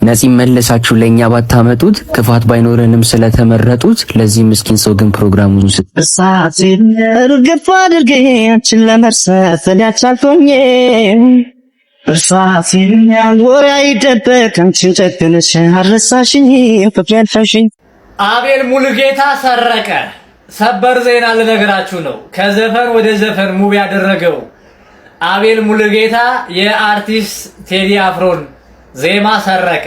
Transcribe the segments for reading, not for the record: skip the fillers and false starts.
ነፂ መለሳችሁ ለኛ ባታመጡት ክፋት ባይኖረንም ስለተመረጡት ለዚህ ምስኪን ሰው ግን ፕሮግራሙን እሳቴን እርግፍ አድርጌ አንቺን ለመርሳት ያቻልኩኝ እሳቴን ወሬ አይደበቅ አንቺን ጨክነሽ አረሳሽኝ ፍቅሬን ፈሽኝ። አቤል ሙሉጌታ ሰረቀ። ሰበር ዜና ልነግራችሁ ነው። ከዘፈን ወደ ዘፈን ሙቪ ያደረገው አቤል ሙሉጌታ የአርቲስት ቴዲ አፍሮን ዜማ ሰረቀ።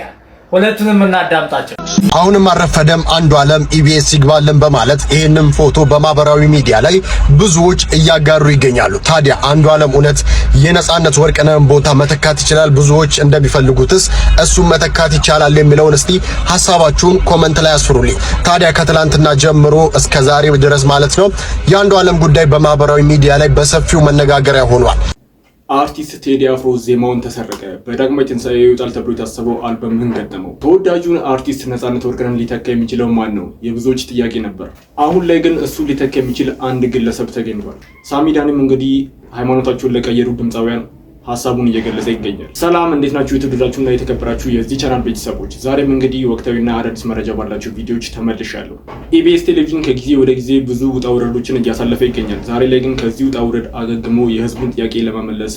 ሁለቱንም እናዳምጣቸው። አሁንም አረፈደም አንዱዓለም ኢቢኤስ ይግባልን በማለት ይሄንን ፎቶ በማህበራዊ ሚዲያ ላይ ብዙዎች እያጋሩ ይገኛሉ። ታዲያ አንዱዓለም እውነት የነጻነት ወርቅነህን ቦታ መተካት ይችላል? ብዙዎች እንደሚፈልጉትስ እሱም መተካት ይቻላል የሚለውን እስቲ ሐሳባችሁን ኮሜንት ላይ አስፍሩልኝ። ታዲያ ከትላንትና ጀምሮ እስከ ዛሬ ድረስ ማለት ነው የአንዱዓለም ጉዳይ በማህበራዊ ሚዲያ ላይ በሰፊው መነጋገሪያ ሆኗል። አርቲስት ቴዲ አፍሮ ዜማውን ተሰረቀ። በዳግማዊ ትንሣኤ ይወጣል ተብሎ የታሰበው አልበም ምን ገጠመው? ተወዳጁን አርቲስት ነጻነት ወርቅነህን ሊተካ የሚችለው ማን ነው? የብዙዎች ጥያቄ ነበር። አሁን ላይ ግን እሱ ሊተካ የሚችል አንድ ግለሰብ ተገኝቷል። ሳሚዳንም እንግዲህ ሃይማኖታቸውን ለቀየሩ ድምፃውያን ሀሳቡን እየገለጸ ይገኛል። ሰላም እንዴት ናችሁ? የተወደዳችሁና የተከበራችሁ የዚህ ቻናል ቤተሰቦች፣ ዛሬም እንግዲህ ወቅታዊና አዳዲስ መረጃ ባላችሁ ቪዲዮዎች ተመልሻለሁ። ኢቢኤስ ቴሌቪዥን ከጊዜ ወደ ጊዜ ብዙ ውጣ ውረዶችን እያሳለፈ ይገኛል። ዛሬ ላይ ግን ከዚህ ውጣ ውረድ አገግሞ የህዝቡን ጥያቄ ለመመለስ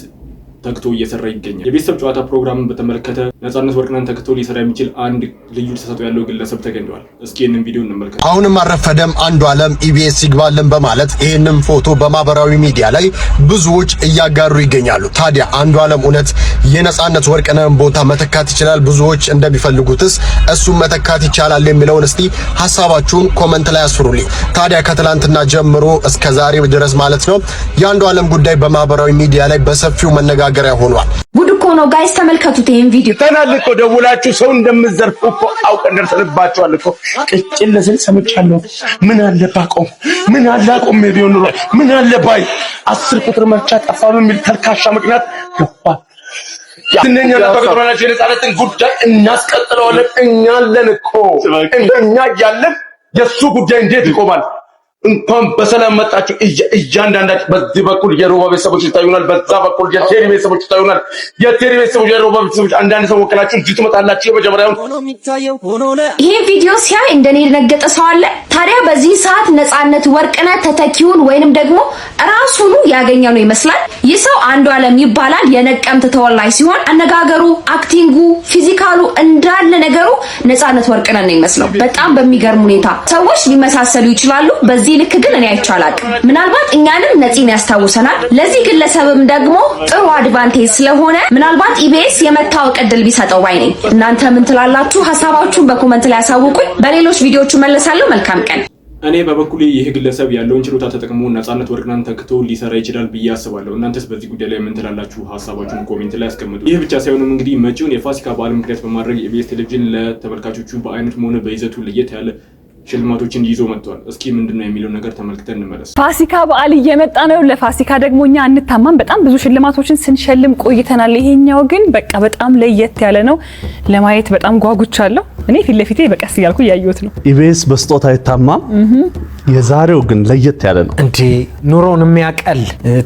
ተክቶ እየሰራ ይገኛል። የቤተሰብ ጨዋታ ፕሮግራምን በተመለከተ ነጻነት ወርቅነህን ተክቶ ሊሰራ የሚችል አንድ ልዩ ተሰጥኦ ያለው ግለሰብ ተገኝቷል። እስኪ ይህንን ቪዲዮ እንመልከት። አሁንም አረፈደም አንዱዓለም ኢቢኤስ ይግባልን በማለት ይሄንን ፎቶ በማህበራዊ ሚዲያ ላይ ብዙዎች እያጋሩ ይገኛሉ። ታዲያ አንዱዓለም እውነት የነጻነት ወርቅነህን ቦታ መተካት ይችላል? ብዙዎች እንደሚፈልጉትስ እሱም መተካት ይቻላል የሚለውን እስቲ ሐሳባችሁን ኮሜንት ላይ አስፍሩልኝ። ታዲያ ከትላንትና ጀምሮ እስከ ዛሬ ድረስ ማለት ነው የአንዱዓለም ጉዳይ በማህበራዊ ሚዲያ ላይ በሰፊው መነጋገሪያ ሆኗል። ጉድ እኮ ነው ጋይስ፣ ተመልከቱት ይሄን ቪዲዮ። ተናልቆ ደውላችሁ ሰው እንደምትዘርፉ እኮ አውቀን ደርሰንባችኋል እኮ። ቅጭል ለስል ሰምቻለሁ። ምን አለ ባቆም፣ ምን አለ አቆም ቢሆን ኑሮ፣ ምን አለ ባይ 10 ቁጥር መርጫ ጠፋ በሚል ተልካሻ ምክንያት ገባ። እኛ ለተቀጥሮናችሁ የነጻነትን ጉዳይ እናስቀጥለዋለን። እኛ አለን እኮ። እኛ ያለን የሱ ጉዳይ እንዴት ይቆማል? እንኳን በሰላም መጣችሁ። እያንዳንዳችሁ በዚህ በኩል የሮባ ቤተሰቦች ይታዩናል፣ በዛ በኩል የቴሪ ቤተሰቦች ይታዩናል። የቴሪ ቤተሰቦች የሮባ ቤተሰቦች አንዳንድ ሰው ወክላችሁ እዚህ ትመጣላችሁ። የመጀመሪያው ይሄ ቪዲዮ ሲያይ እንደኔ የደነገጠ ሰው አለ? ታዲያ በዚህ ሰዓት ነጻነት ወርቅነህ ተተኪውን ወይንም ደግሞ ራሱኑ ያገኘ ነው ይመስላል። ይህ ሰው አንዱዓለም ይባላል። የነቀምት ተወላጅ ሲሆን አነጋገሩ፣ አክቲንጉ፣ ፊዚካሉ እንዳለ ነገሩ ነጻነት ወርቅነህ ነው ይመስለው። በጣም በሚገርም ሁኔታ ሰዎች ሊመሳሰሉ ይችላሉ። በዚህ ልክ ግን እኔ አይቻላቅ። ምናልባት እኛንም ነፂን ያስታውሰናል። ለዚህ ግለሰብም ደግሞ ጥሩ አድቫንቴጅ ስለሆነ ምናልባት ኢቢኤስ የመታወቅ እድል ቢሰጠው ባይ ነኝ። እናንተ ምን ትላላችሁ? ሐሳባችሁን በኮሜንት ላይ አሳውቁኝ። በሌሎች ቪዲዮዎች መለሳለሁ። መልካም ቀን። እኔ በበኩሌ ይህ ግለሰብ ያለውን ችሎታ ተጠቅሞ ነጻነት ወርቅነህን ተክቶ ሊሰራ ይችላል ብዬ አስባለሁ። እናንተስ በዚህ ጉዳይ ላይ ምን ትላላችሁ? ሐሳባችሁን ኮሜንት ላይ አስቀምጡ። ይህ ብቻ ሳይሆንም እንግዲህ መጪውን የፋሲካ በዓል ምክንያት በማድረግ ኢቢኤስ ቴሌቪዥን ለተመልካቾቹ በአይነት ሆነ በይዘቱ ለየት ያለ ሽልማቶችን ይዞ መጥቷል። እስኪ ምንድነው የሚለው ነገር ተመልክተን እንመለስ። ፋሲካ በዓል እየመጣ ነው። ለፋሲካ ደግሞ እኛ አንታማም፣ በጣም ብዙ ሽልማቶችን ስንሸልም ቆይተናል። ይሄኛው ግን በቃ በጣም ለየት ያለ ነው። ለማየት በጣም ጓጉቻለሁ። እኔ ፊት ለፊቴ በቀስ እያልኩ ያየሁት ነው። ኢቢኤስ በስጦታ አይታማም። የዛሬው ግን ለየት ያለ ነው። እንዴ ኑሮን የሚያቀል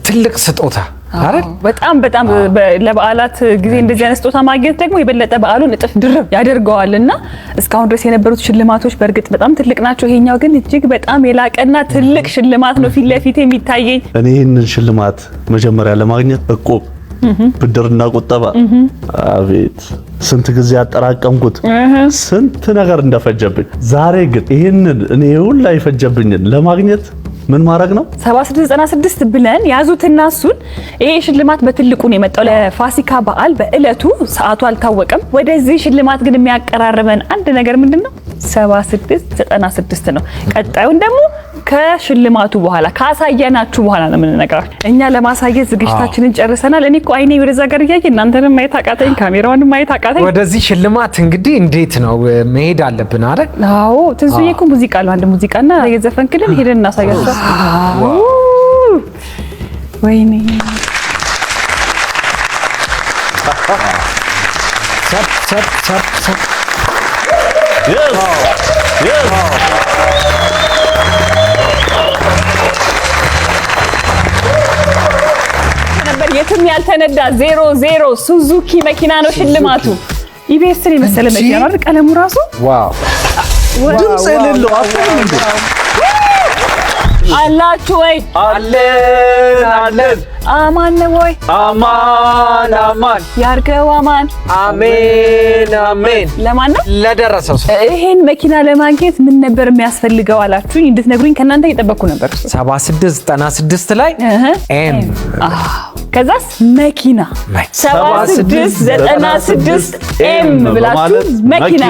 ትልቅ ስጦታ አይደል? በጣም ለበዓላት ጊዜ እንደዚህ አይነት ስጦታ ማግኘት ደግሞ የበለጠ በዓሉን እጥፍ ድርብ ያደርገዋልና እስካሁን ድረስ የነበሩት ሽልማቶች በእርግጥ በጣም ትልቅ ናቸው። ይሄኛው ግን እጅግ በጣም የላቀና ትልቅ ሽልማት ነው ፊት ለፊቴ የሚታየኝ። እኔ ይሄንን ሽልማት መጀመሪያ ለማግኘት እቁብ፣ ብድርና ቁጠባ አቤት ስንት ጊዜ ያጠራቀምኩት ስንት ነገር እንደፈጀብኝ። ዛሬ ግን ይሄንን እኔ ሁላ ይፈጀብኝን ለማግኘት ምን ማድረግ ነው? 7696 ብለን ያዙትና እሱን ይሄ ሽልማት በትልቁ ነው የመጣው ለፋሲካ በዓል። በእለቱ ሰዓቱ አልታወቀም። ወደዚህ ሽልማት ግን የሚያቀራርበን አንድ ነገር ምንድነው? 7696 ነው። ቀጣዩን ደግሞ ከሽልማቱ በኋላ ካሳየናችሁ በኋላ ነው የምንነግራችሁ። እኛ ለማሳየት ዝግጅታችንን ጨርሰናል። እኔ እኮ አይኔ ወደዛ ጋር እያየ እናንተንም ማየት አቃተኝ፣ ካሜራውን ማየት አቃተኝ። ወደዚህ ሽልማት እንግዲህ እንዴት ነው መሄድ አለብን አይደል? አዎ ትንሱዬ እኮ ሙዚቃ አለ፣ አንድ ሙዚቃና የዘፈንክልን ሄደን እናሳያችሁ። ወይኔ ሰብ ነበር የትም ያልተነዳ 00 ሱዙኪ መኪና ነው ሽልማቱ። ኢቢኤስን የመሰለ መኪና ነው አይደል? ቀለሙ ራሱ ዋው ድምጽ የሌለው አትልም አላችሁ ወይ? አለን አማን ነው ወይ? አማን ያርገው አማን። አሜን ለማን ነው? ለደረሰው ሰው። ይሄን መኪና ለማግኘት ምን ነበር የሚያስፈልገው አላችሁኝ? እንድትነግሩኝ ከእናንተ እየጠበቅኩ ነበር። 76 96 ላይ ኤም ከዛስ መኪና 76 96 ኤም ብላችሁ መኪና።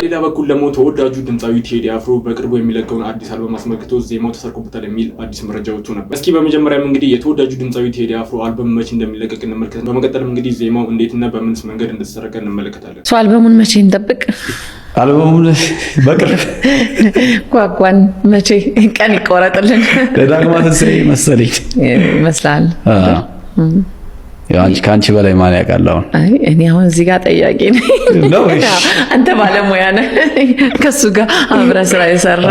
ሌላ በኩል ደግሞ ተወዳጁ ድምጻዊ ቴዲ አፍሮ በቅርቡ የሚለቀውን አዲስ አልበም አስመልክቶ ዜማው ተሰርቆበታል የሚል አዲስ መረጃ ወጥቶ ነበር። እስኪ በመጀመሪያም እንግዲህ የተወዳጁ ድምጻዊ ቴዲ አፍሮ አልበም መቼ እንደሚለቀቅ እንመልከት። በመቀጠልም እንግዲህ ዜማው እንዴትና በምንስ መንገድ እንደተሰረቀ እንመለከታለን። አልበሙን መቼ እንጠብቅ? አልበሙን በቅርብ ጓጓን። መቼ ቀን ይቆረጥልን? ለዳግማ ትንሣኤ መሰለኝ ይመስላል። አንቺ ካንቺ በላይ ማን ያውቃል? አይ እኔ አሁን እዚህ ጋር ጠያቂ ነኝ። አንተ ባለሙያ ነህ፣ ከሱ ጋር አብረህ ስራ የሰራ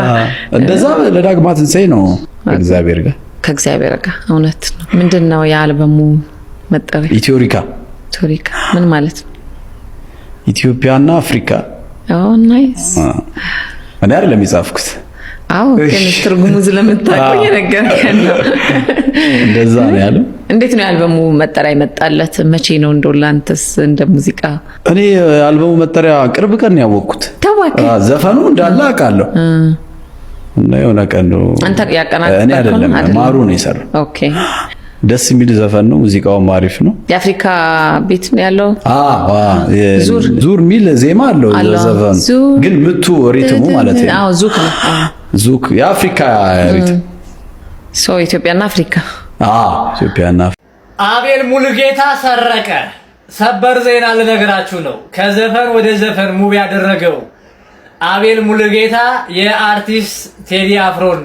እንደዛ ለዳግማ ትንሣኤ ነው ከእግዚአብሔር ጋር እውነት ነው። ምንድነው የአልበሙ መጠሪያ? ኢትዮሪካ ምን ማለት ነው? ኢትዮጵያና አፍሪካ። ናይስ። እኔ አይደለም የጻፍኩት። ግን ትርጉሙ ስለምታውቀው የነገርከን ነው። እንደዛ ነው ያለው። እንዴት ነው የአልበሙ መጠሪያ የመጣለት? መቼ ነው እንደላንተስ እንደ ሙዚቃ? እኔ የአልበሙ መጠሪያ ቅርብ ቀን ነው ያወቅኩት። ዘፈኑ እንዳለ አውቃለሁ እና የሆነ ቀን ነው አንተ ያቀናቀርከው? እኔ አይደለም ማሩ ነው የሰራው። ኦኬ። ደስ የሚል ዘፈን ነው። ሙዚቃውም አሪፍ ነው። የአፍሪካ ቤት ነው ያለው። ዙር ሚል ዜማ አለው ዘፈኑ፣ ግን ምቱ ሪትሙ ማለት ነው። ዙክ ነው። ዙክ የአፍሪካ ሪትም ኢትዮጵያና አፍሪካ። ኢትዮጵያና አቤል ሙሉጌታ ሰረቀ። ሰበር ዜና ልነግራችሁ ነው። ከዘፈን ወደ ዘፈን ሙቪ ያደረገው አቤል ሙሉጌታ የአርቲስት ቴዲ አፍሮን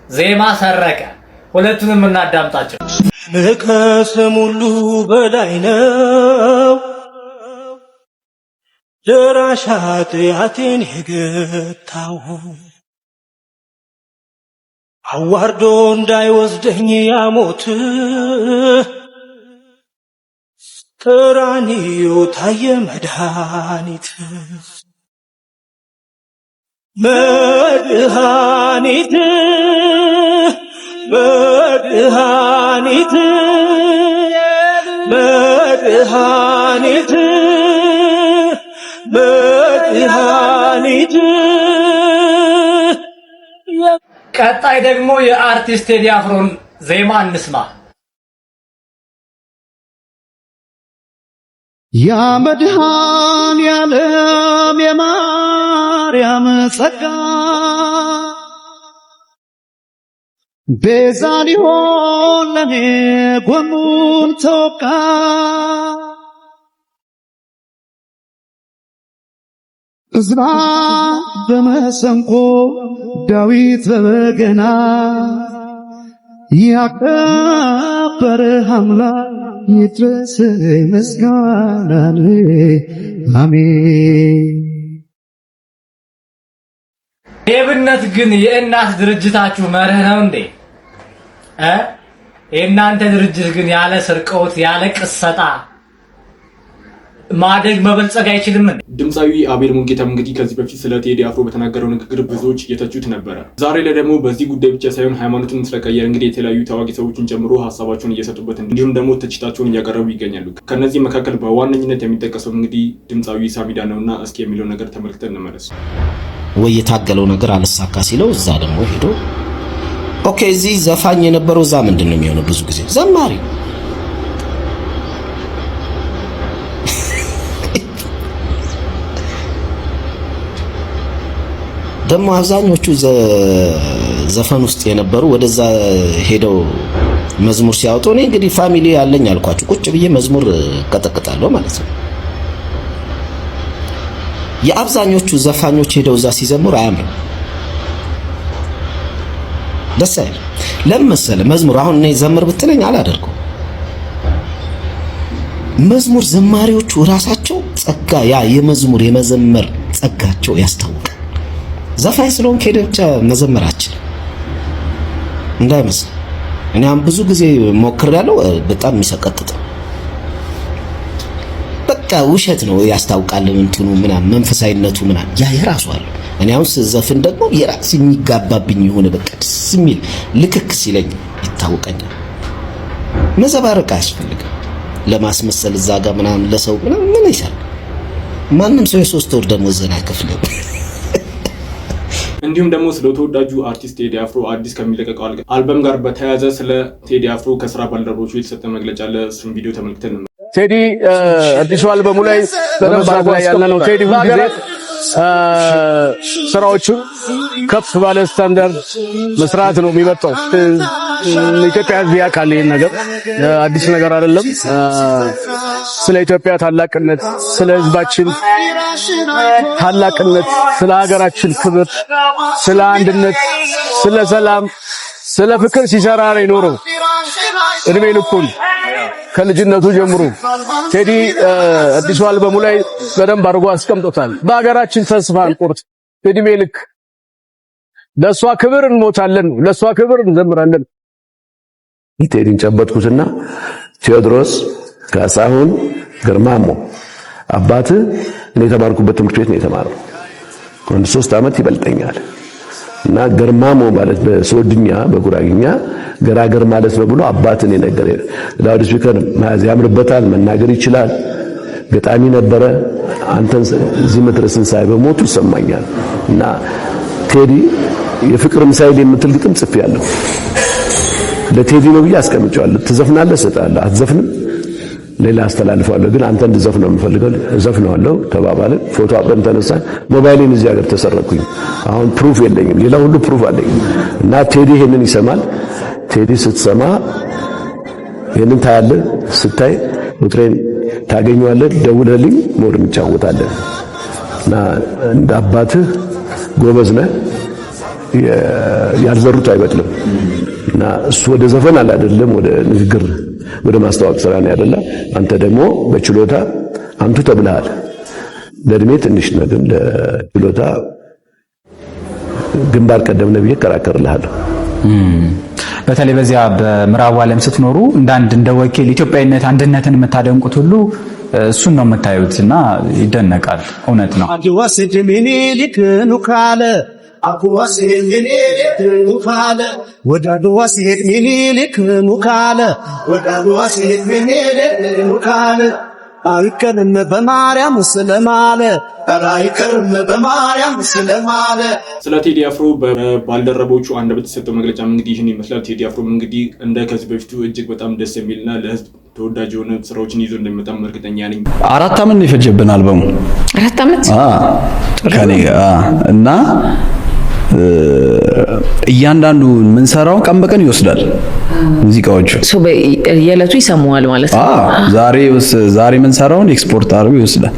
ዜማ ሰረቀ። ሁለቱንም እናዳምጣቸው። ከስም ሁሉ በላይ ነው ደራሽ ኃጢአቴን የገታው አዋርዶ እንዳይወስደኝ ያሞት ቀራንዮ ታየ መድኃኒት መድኃኒት ቀጣይ ደግሞ የአርቲስት ቴዲ አፍሮን ዜማ እንስማ። ያ መድኃኔዓለም የማርያም ጸጋ ቤዛ ሊሆን ለኔ ጎኑን ተወቃ እዝራ በመሰንቆ ዳዊት በበገና ያከበረ አምላክ ይድረስ ምስጋናን አሜን። ሌብነት ግን የእናት ድርጅታችሁ መርህ ነው እንዴ? የእናንተ ድርጅት ግን ያለ ስርቆት ያለ ቅሰጣ ማደግ መበልጸግ አይችልም እንዴ? ድምጻዊ አቤል ሙሉጌታም እንግዲህ ከዚህ በፊት ስለ ቴዲ አፍሮ በተናገረው ንግግር ብዙዎች እየተቹት ነበረ። ዛሬ ላይ ደግሞ በዚህ ጉዳይ ብቻ ሳይሆን ሃይማኖትን ስለቀየረ እንግዲህ የተለያዩ ታዋቂ ሰዎችን ጨምሮ ሀሳባቸውን እየሰጡበት እንዲሁም ደግሞ ትችታቸውን እያቀረቡ ይገኛሉ። ከነዚህ መካከል በዋነኝነት የሚጠቀሰው እንግዲህ ድምጻዊ ሳሚዳ ነውና እስኪ የሚለው ነገር ተመልክተን እንመለስ። ወይ የታገለው ነገር አልሳካ ሲለው እዛ ደግሞ ሄዶ ኦኬ እዚህ ዘፋኝ የነበረው እዛ ምንድነው የሚሆነው? ብዙ ጊዜ ዘማሪ ደግሞ አብዛኞቹ ዘፈን ውስጥ የነበሩ ወደዛ ሄደው መዝሙር ሲያወጡ እኔ እንግዲህ ፋሚሊ ያለኝ አልኳችሁ ቁጭ ብዬ መዝሙር ቀጠቅጣለሁ ማለት ነው። የአብዛኞቹ ዘፋኞች ሄደው እዛ ሲዘምሩ አያምርም፣ ደስ አይልም። ለምን መሰለህ? መዝሙር አሁን እኔ ዘምር ብትለኝ አላደርገው። መዝሙር ዘማሪዎቹ ራሳቸው ጸጋ ያ የመዝሙር የመዘመር ጸጋቸው ያስታውቃል። ዘፋኝ ስለሆንክ ሄደህ ብቻ መዘመራችን እንዳይመስል። እኔ ብዙ ጊዜ ሞክሬያለሁ፣ በጣም የሚሰቀጥጥ በቃ ውሸት ነው ያስታውቃል እንትኑ ምናምን መንፈሳዊነቱ ምናምን ያ የራሱ አለ። እኔ አሁን ስዘፍን ደግሞ የራስ የሚጋባብኝ የሆነ በቃ ደስ የሚል ልክክ ሲለኝ ይታወቀኛል። መዘባረቅ አያስፈልግም ለማስመሰል እዛ ጋር ምናምን ለሰው ምናምን ምን ይሰራል? ማንም ሰው የሶስት ወር ደሞዝን አይከፍልም። እንዲሁም ደግሞ ስለ ተወዳጁ አርቲስት ቴዲ አፍሮ አዲስ ከሚለቀቀው አልበም ጋር በተያያዘ ስለ ቴዲ አፍሮ ከስራ ባልደረቦቹ የተሰጠ መግለጫ አለ። እሱን ቪዲዮ ተመልክተን ቴዲ አዲሱ አልበሙ ላይ በመስራት ላይ ያለ ነው። ቴዲ ሁልጊዜ ስራዎቹን ከፍ ባለ ስታንዳርድ መስራት ነው የሚመጣው። ኢትዮጵያ ሕዝብ ያውቃል ይሄን ነገር አዲስ ነገር አይደለም። ስለ ኢትዮጵያ ታላቅነት፣ ስለ ሕዝባችን ታላቅነት፣ ስለ ሀገራችን ክብር፣ ስለ አንድነት፣ ስለ ሰላም፣ ስለ ፍቅር ሲሰራ ነው የኖረው እድሜ ልኩን ከልጅነቱ ጀምሮ። ቴዲ አዲሱ አልበሙ ላይ በደንብ አድርጎ አስቀምጦታል። በሀገራችን ተስፋ አንቆርጥ፣ እድሜ ልክ ለሷ ክብር እንሞታለን፣ ለሷ ክብር እንዘምራለን። ቴዲን ጨበጥኩትና ቴዎድሮስ ካሳሁን ግርማሞ አባት እኔ የተማርኩበት ትምህርት ቤት ነው የተማረው። አንድ 3 ዓመት ይበልጠኛል እና ግርማሞ ማለት በሶድኛ በጉራግኛ ገራገር ማለት ነው ብሎ አባትን የነገረኝ። ላውድ ስፒከር ማያዝ ያምርበታል፣ መናገር ይችላል፣ ገጣሚ ነበረ። አንተን እዚህ መድረስን ሳይ በሞቱ ይሰማኛል። እና ቴዲ የፍቅር ምሳሌ የምትል ግጥም ጽፌያለሁ። ለቴዲ ነው ብዬ አስቀምጬዋለሁ። ትዘፍናለህ? እሰጥሃለሁ። አትዘፍንም? ሌላ አስተላልፈዋለሁ። ግን አንተ እንድዘፍነው የምፈልገው እዘፍነዋለሁ ተባባልን። ፎቶ አብረን ተነሳን። ሞባይሌን እዚህ ሀገር ተሰረኩኝ። አሁን ፕሩፍ የለኝም፣ ሌላ ሁሉ ፕሩፍ አለኝ። እና ቴዲ ይሄንን ይሰማል። ቴዲ ስትሰማ ይሄንን ታያለህ። ስታይ ቁጥሬን ታገኘዋለህ። ደውለልኝ፣ ሞር እንጫወታለን። እና እንደ አባትህ ጎበዝ ነህ። ያልዘሩት አይበቅልም። እና እሱ ወደ ዘፈን አይደለም ወደ ንግግር ወደ ማስተዋወቅ ስራ ነው ያደላ። አንተ ደግሞ በችሎታ አንቱ ተብለሃል። ለእድሜ ትንሽ ነህ፣ ግን ለችሎታ ግንባር ቀደም ነህ ብዬ እከራከርልሃለሁ። በተለይ በዚያ በምዕራቡ ዓለም ስትኖሩ እንደ ወኪል ኢትዮጵያዊነት አንድነትን የምታደንቁት ሁሉ እሱን ነው የምታዩት እና ይደነቃል። እውነት ነው። አድዋ ሲሄድ ምኒልክ ኑካለ ወደ አድዋ ሲሄድ ምኒልክ ኑካለ ወደ አድዋ ሲሄድ ምኒልክ ኑካለ አይቀርም በማርያም ስለማለ አይቀርም በማርያም ስለማለ። ስለ ቴዲ አፍሮ በባልደረቦቹ አንደበት የተሰጠው መግለጫ እንግዲህ ይህን ይመስላል። ቴዲ አፍሮ እንግዲህ እንደ ከዚህ በፊቱ እጅግ በጣም ደስ የሚልና ለህዝብ ተወዳጅ የሆነ ስራዎችን ይዞ እንደሚመጣ እርግጠኛ ነኝ። 4 ዓመት ነው የፈጀብን አልበሙ። 4 ዓመት ከኔ እና እያንዳንዱ ምን ሰራው ቀን በቀን ይወስዳል። ሙዚቃዎቹ የዕለቱ ይሰማዋል ማለት ነው። ዛሬ ምን ሰራውን ኤክስፖርት አድርጎ ይወስዳል።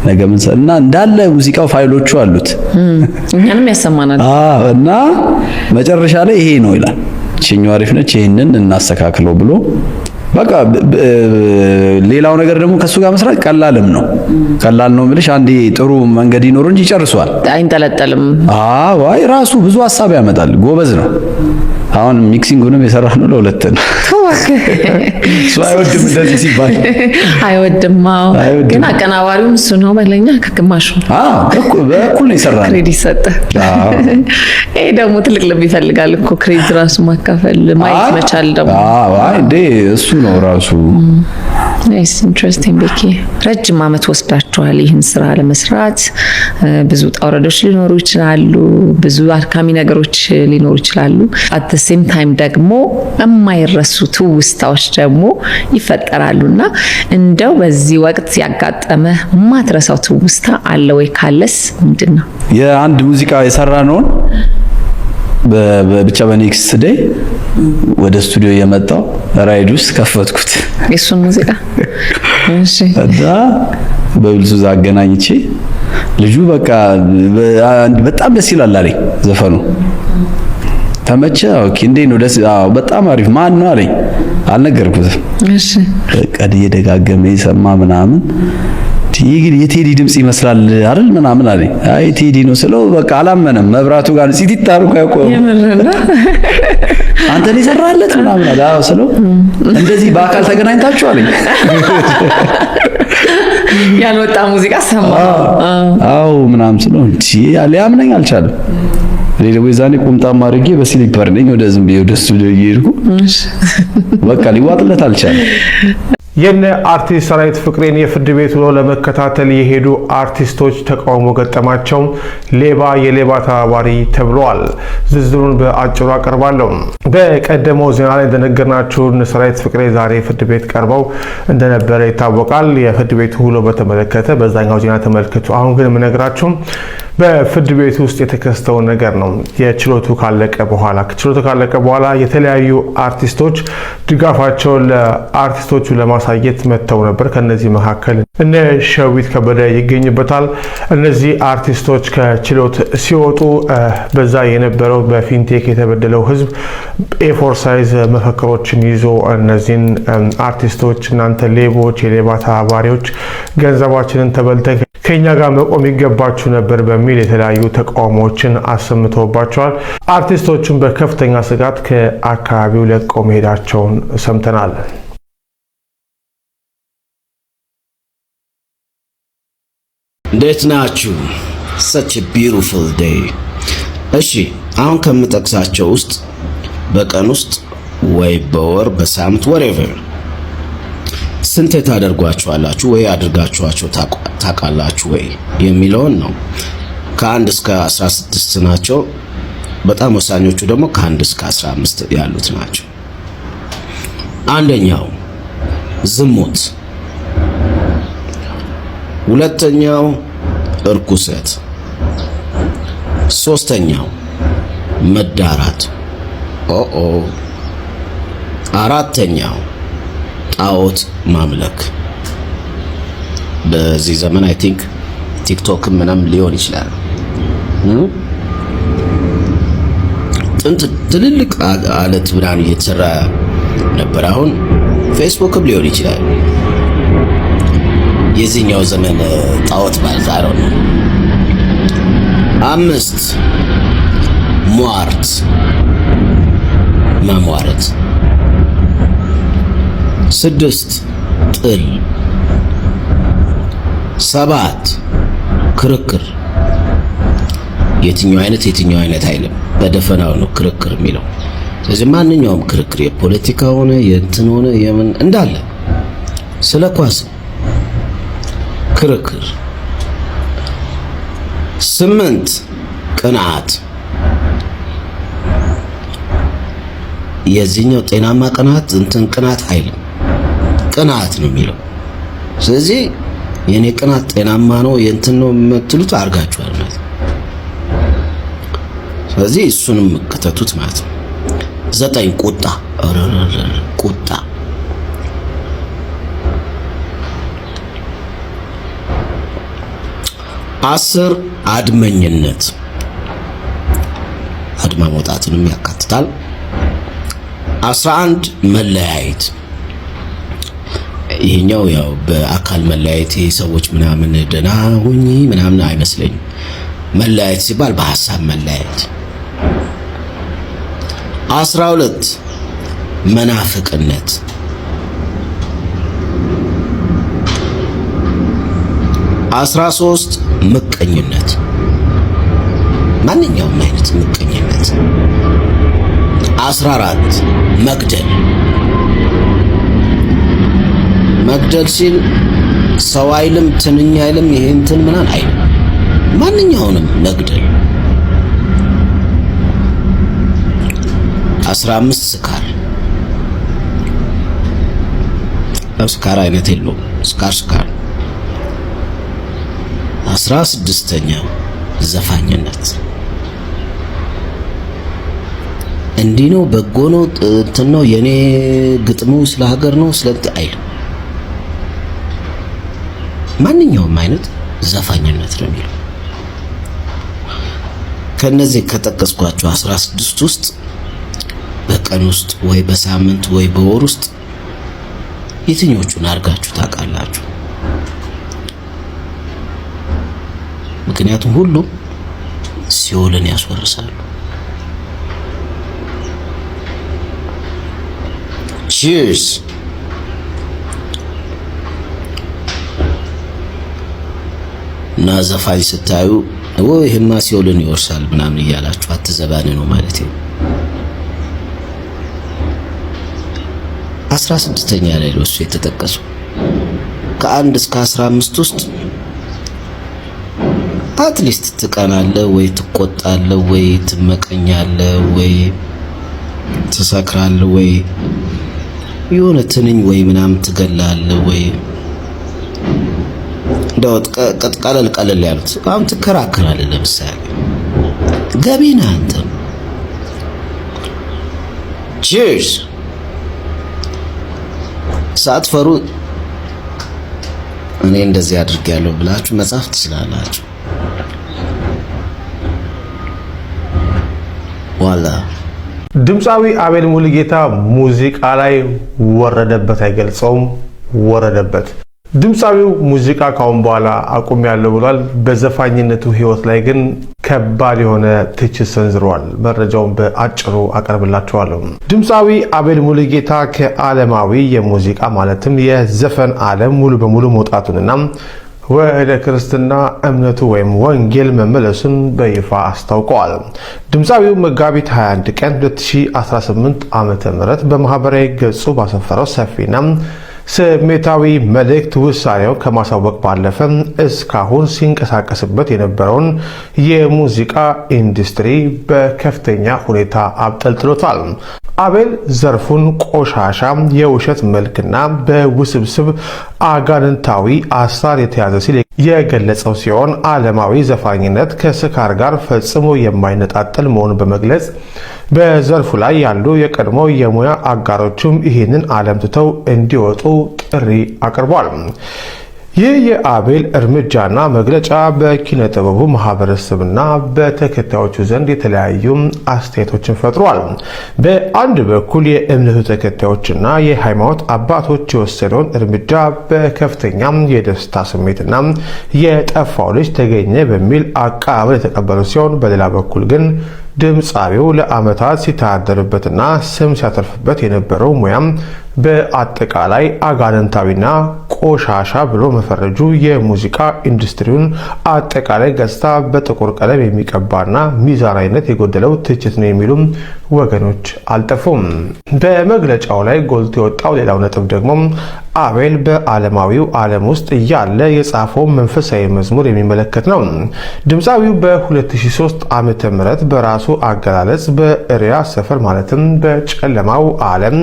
ነገ ምን እና እንዳለ ሙዚቃው ፋይሎቹ አሉት። እኛንም ያሰማናል። እና መጨረሻ ላይ ይሄ ነው ይላል። እቺኛው አሪፍ ነች፣ ይሄንን እናስተካክለው ብሎ በቃ ሌላው ነገር ደግሞ ከሱ ጋር መስራት ቀላልም ነው። ቀላል ነው ማለት አንዴ ጥሩ መንገድ ይኖር እንጂ ይጨርሷል። አይንጠለጠልም። አይ ራሱ ብዙ ሐሳብ ያመጣል። ጎበዝ ነው። አሁን ሚክሲንጉንም የሰራህ ነው ለሁለት ነው። እሱ አይወድም እንደዚህ ሲባል አይወድም። ግን አቀናባሪውም እሱ ነው በለኛ ከግማሹ በኩል ነው የሰራው። ክሬዲት ሰጠ። ይሄ ደግሞ ትልቅ ልብ ይፈልጋል እኮ ክሬዲት ራሱ ማካፈል ማየት መቻል ደግሞ። አይ እንዴ እሱ ነው ራሱ። ናይስ ኢንትረስቲንግ። ቤኪ ረጅም ዓመት ወስዳችኋል ይህን ስራ ለመስራት። ብዙ ጣውረዶች ሊኖሩ ይችላሉ፣ ብዙ አድካሚ ነገሮች ሊኖሩ ይችላሉ። አት ዘ ሴም ታይም ደግሞ የማይረሱ ትውስታዎች ደግሞ ይፈጠራሉና እንደው በዚህ ወቅት ያጋጠመ ማትረሳው ትውስታ አለ ወይ? ካለስ ምንድነው? የአንድ ሙዚቃ የሰራ ነው ብቻ በኔክስት ዴይ ወደ ስቱዲዮ የመጣው ራይድ ውስጥ ከፈትኩት የሱን ሙዚቃ። እሺ እና በብሉቱዝ አገናኝቼ ልጁ በቃ በጣም ደስ ይላል አለኝ ዘፈኑ። ተመቸ? ኦኬ እንዴት ነው? ደስ በጣም አሪፍ። ማን ነው አለኝ። አልነገርኩትም። እሺ በቃ እየደጋገመ ይሰማ ምናምን የቴዲ ድምጽ ይመስላል አይደል ምናምን አለኝ። አይ ቴዲ ነው ስለው በቃ አላመነም። መብራቱ ጋር ሲቲት አርቆ ያቆም አንተ ነው የሰራለት ምናምን አለ። አዎ ስለው እንደዚህ በአካል ተገናኝታችሁ አለኝ። ያልወጣ ሙዚቃ ሰማ። አዎ ምናምን ስለው ሊያምነኝ አልቻለም። እኔ ደግሞ የዛኔ ቁምጣም አድርጌ በስሊፐር ነኝ ወደ ዝም ብዬ ወደ ስቱዲዮ እየሄድኩ በቃ ሊዋጥለት አልቻለም። የነ አርቲስት ሰራዊት ፍቅሬን የፍርድ ቤት ውሎ ለመከታተል የሄዱ አርቲስቶች ተቃውሞ ገጠማቸው። ሌባ የሌባ ተባባሪ ተብለዋል። ዝርዝሩን በአጭሩ አቀርባለሁ። በቀደመው ዜና ላይ እንደነገርናችሁ ሰራዊት ፍቅሬ ዛሬ ፍርድ ቤት ቀርበው እንደነበረ ይታወቃል። የፍርድ ቤቱ ውሎ በተመለከተ በዛኛው ዜና ተመልክቱ። አሁን ግን የምነግራችሁ በፍርድ ቤት ውስጥ የተከሰተው ነገር ነው። የችሎቱ ካለቀ በኋላ የተለያዩ አርቲስቶች ድጋፋቸውን ለአርቲስቶቹ ለማሳየት መጥተው ነበር። ከነዚህ መካከል እነ ሸዊት ከበደ ይገኝበታል። እነዚህ አርቲስቶች ከችሎት ሲወጡ በዛ የነበረው በፊንቴክ የተበደለው ህዝብ ኤ4 ሳይዝ መፈክሮችን ይዞ እነዚህን አርቲስቶች እናንተ ሌቦች፣ የሌባ ተባባሪዎች፣ ገንዘባችንን ተበልተን ከኛ ጋር መቆም ይገባችሁ ነበር በሚል የተለያዩ ተቃውሞዎችን አሰምተውባቸዋል። አርቲስቶቹን በከፍተኛ ስጋት ከአካባቢው ለቀው መሄዳቸውን ሰምተናል። እንዴት ናችሁ? such a beautiful day። እሺ አሁን ከምጠቅሳቸው ውስጥ በቀን ውስጥ ወይ በወር በሳምንት whatever ስንት ታደርጓቸዋላችሁ ወይ አድርጋችኋቸው ታውቃላችሁ ወይ የሚለውን ነው። ከ1 እስከ 16 ናቸው። በጣም ወሳኞቹ ደግሞ ከ1 እስከ 15 ያሉት ናቸው። አንደኛው ዝሙት፣ ሁለተኛው እርኩሰት፣ ሶስተኛው መዳራት፣ አራተኛው ጣዖት ማምለክ። በዚህ ዘመን አይ ቲንክ ቲክቶክ ምንም ሊሆን ይችላል። ጥንት ትልልቅ አለት ብርሃን እየተሰራ ነበር። አሁን ፌስቡክም ሊሆን ይችላል። የዚህኛው ዘመን ጣዖት ባልዛረው ነው። 5 ሟርት ማሟረት፣ 6 ጥል፣ 7 ክርክር። የትኛው አይነት አይልም፣ በደፈናው ነው ክርክር የሚለው። ስለዚህ ማንኛውም ክርክር የፖለቲካ ሆነ የእንትን ሆነ የምን እንዳለ ስለ ኳስ ክርክር። 8 ቅንዓት። የዚህኛው ጤናማ ቅንዓት እንትን ቅንዓት አይልም፣ ቅንዓት ነው የሚለው። ስለዚህ የኔ ቅንዓት ጤናማ ነው የእንትን ነው የምትሉት አርጋችኋል ማለት ነው። ስለዚህ እሱንም ከተቱት ማለት ነው። 9 ቁጣ፣ ቁጣ። 10 አድመኝነት፣ አድማ መውጣትንም ያካትታል። 11 መለያየት። ይሄኛው ያው በአካል መለያየት ሰዎች ምናምን ደና ሁኚ ምናምን አይመስለኝም። መለያየት ሲባል በሐሳብ መለያየት። 12 መናፍቅነት። 13 ምቀኝነት፣ ማንኛውም አይነት ምቀኝነት። 14 መግደል። መግደል ሲል ሰው አይልም፣ ትንኝ አይልም፣ ይሄ እንትን ምናምን አይልም፣ ማንኛውንም መግደል። 15 ስካር። ስካር አይነት የለውም፣ ስካር። 16ኛ ዘፋኝነት። እንዲህ ነው በጎ ነው እንትን ነው የኔ ግጥሙ ስለ ሀገር ነው ስለዚህ አይልም፣ ማንኛውም አይነት ዘፋኝነት ነው የሚለው። ከነዚህ ከጠቀስኳቸው 16 ውስጥ በቀን ውስጥ ወይ በሳምንት ወይ በወር ውስጥ የትኞቹን አድርጋችሁ ታውቃላችሁ? ምክንያቱም ሁሉም ሲኦልን ያስወርሳሉ። ቺርስ። እና ዘፋኝ ስታዩ ይሄማ ሲኦልን ይወርሳል ምናምን እያላችሁ አትዘባን ነው ማለት ነው። 16ኛ ላይ ነው እሱ የተጠቀሰው። ከ1 እስከ 15 ውስጥ አትሊስት ትቀናለህ ወይ ትቆጣለህ ወይ ትመቀኛለህ ወይ ትሰክራለህ ወይ የሆነ ትንኝ ወይ ምናምን ትገላለህ ወይ ዳውት ቀለል ያሉት አሁን ትከራከራለህ። ለምሳሌ ገቢና አንተ ቺርስ ሳትፈሩ እኔ እንደዚህ አድርጌያለሁ ብላችሁ መጻፍ ትችላላችሁ። ዋላ ድምፃዊ አቤል ሙሉጌታ ሙዚቃ ላይ ወረደበት አይገልጸውም፣ ወረደበት። ድምፃዊው ሙዚቃ ካሁን በኋላ አቁሜያለሁ ብሏል። በዘፋኝነቱ ህይወት ላይ ግን ከባድ የሆነ ትችት ሰንዝሯል። መረጃውን በአጭሩ አቀርብላችኋለሁ። ድምፃዊ አቤል ሙሉጌታ ከዓለማዊ የሙዚቃ ማለትም የዘፈን ዓለም ሙሉ በሙሉ መውጣቱንና ወደ ክርስትና እምነቱ ወይም ወንጌል መመለሱን በይፋ አስታውቀዋል። ድምፃዊው መጋቢት 21 ቀን 2018 ዓ.ም በማህበራዊ ገጹ ባሰፈረው ሰፊና ስሜታዊ መልእክት ውሳኔውን ከማሳወቅ ባለፈ እስካሁን ሲንቀሳቀስበት የነበረውን የሙዚቃ ኢንዱስትሪ በከፍተኛ ሁኔታ አብጠልጥሎታል። አቤል ዘርፉን ቆሻሻ፣ የውሸት መልክና በውስብስብ አጋንንታዊ አሳር የተያዘ ሲል የገለጸው ሲሆን ዓለማዊ ዘፋኝነት ከስካር ጋር ፈጽሞ የማይነጣጠል መሆኑን በመግለጽ በዘርፉ ላይ ያሉ የቀድሞ የሙያ አጋሮችም ይህንን ዓለም ትተው እንዲወጡ ጥሪ አቅርቧል። ይህ የአቤል እርምጃና መግለጫ በኪነ ጥበቡ ማህበረሰብና በተከታዮቹ ዘንድ የተለያዩ አስተያየቶችን ፈጥሯል። በአንድ በኩል የእምነቱ ተከታዮችና የሃይማኖት አባቶች የወሰደውን እርምጃ በከፍተኛ የደስታ ስሜትና የጠፋው ልጅ ተገኘ በሚል አቀባበል የተቀበሉ ሲሆን፣ በሌላ በኩል ግን ድምፃዊው ለዓመታት ሲተዳደርበትና ስም ሲያተርፍበት የነበረው ሙያም በአጠቃላይ አጋንንታዊና ቆሻሻ ብሎ መፈረጁ የሙዚቃ ኢንዱስትሪውን አጠቃላይ ገጽታ በጥቁር ቀለም የሚቀባና ሚዛናዊነት የጎደለው ትችት ነው የሚሉም ወገኖች አልጠፉም። በመግለጫው ላይ ጎልቶ የወጣው ሌላው ነጥብ ደግሞ አቤል በዓለማዊው ዓለም ውስጥ እያለ የጻፈው መንፈሳዊ መዝሙር የሚመለከት ነው። ድምፃዊው በ2003 ዓመተ ምህረት በራሱ አገላለጽ በእሪያ ሰፈር ማለትም በጨለማው ዓለም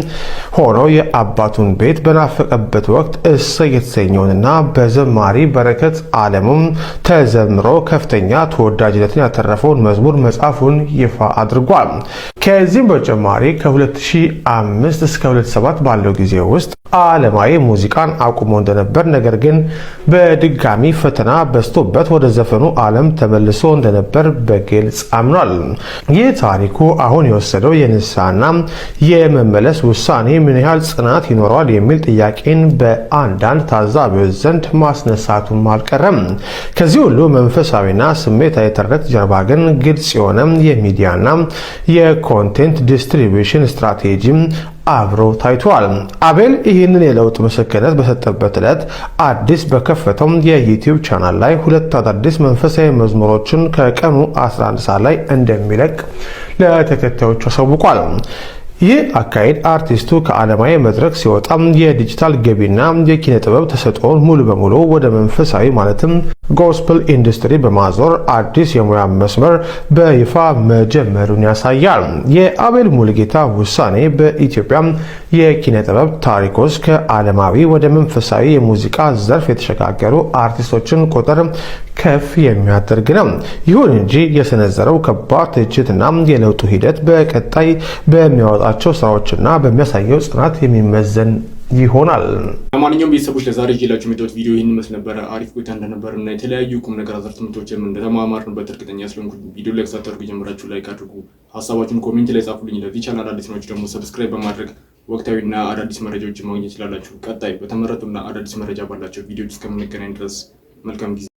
ሆኖ የአባቱን ቤት በናፈቀበት ወቅት እሰይ የተሰኘውንና በዘማሪ በረከት ዓለሙም ተዘምሮ ከፍተኛ ተወዳጅነትን ያተረፈውን መዝሙር መጻፉን ይፋ አድርጓል። ከዚህም በተጨማሪ ከ2005 እስከ 2007 ባለው ጊዜ ውስጥ ዓለማዊ ሙዚቃን አቁሞ እንደነበር፣ ነገር ግን በድጋሚ ፈተና በዝቶበት ወደ ዘፈኑ ዓለም ተመልሶ እንደነበር በግልጽ አምኗል። ይህ ታሪኩ አሁን የወሰደው የንስሐና የመመለስ ውሳኔ ምን ያህል ጽናት ይኖረዋል የሚል ጥያቄን በአንዳንድ ታዛቢዎች ዘንድ ማስነሳቱም አልቀረም። ከዚህ ሁሉ መንፈሳዊና ስሜታዊ ትርክት ጀርባ ግን ግልጽ የሆነ የሚዲያና የኮንቴንት ዲስትሪቢዩሽን ስትራቴጂ አብሮ ታይቷል። አቤል ይህንን የለውጥ ምስክርነት በሰጠበት ዕለት አዲስ በከፈተው የዩቲዩብ ቻናል ላይ 2 አዳዲስ መንፈሳዊ መዝሙሮችን ከቀኑ 11 ሰዓት ላይ እንደሚለቅ ለተከታዮቹ አሳውቋል። ይህ አካሄድ አርቲስቱ ከዓለማዊ መድረክ ሲወጣም የዲጂታል ገቢና የኪነ ጥበብ ተሰጥኦን ሙሉ በሙሉ ወደ መንፈሳዊ ማለትም ጎስፕል ኢንዱስትሪ በማዞር አዲስ የሙያ መስመር በይፋ መጀመሩን ያሳያል። የአቤል ሙሉጌታ ውሳኔ በኢትዮጵያ የኪነ ጥበብ ታሪክ ውስጥ ከዓለማዊ ወደ መንፈሳዊ የሙዚቃ ዘርፍ የተሸጋገሩ አርቲስቶችን ቁጥር ከፍ የሚያደርግ ነው። ይሁን እንጂ የሰነዘረው ከባድ ትችትና የለውጡ ሂደት በቀጣይ በሚያወጣቸው ስራዎችና በሚያሳየው ጽናት የሚመዘን ይሆናል። ለማንኛውም ቤተሰቦች ለዛሬ ይዤላችሁ የመጣሁት ቪዲዮ ይህን ይመስል ነበረ። አሪፍ ቆይታ እንደነበር እና የተለያዩ ቁም ነገር አዘል ትምህርቶችን እንደተማማርንበት እርግጠኛ ስለሆንኩ ቪዲዮ ላይ ሳታደርጉ ጀምራችሁ ላይክ አድርጉ፣ ሀሳባችሁን ኮሜንት ላይ ጻፉልኝ። ለዚህ ቻናል አዲስ ናችሁ ደግሞ ሰብስክራይብ በማድረግ ወቅታዊና አዳዲስ መረጃዎችን ማግኘት ይችላላችሁ። ቀጣይ በተመረጡና አዳዲስ መረጃ ባላቸው ቪዲዮዎች እስከምንገናኝ ድረስ መልካም ጊዜ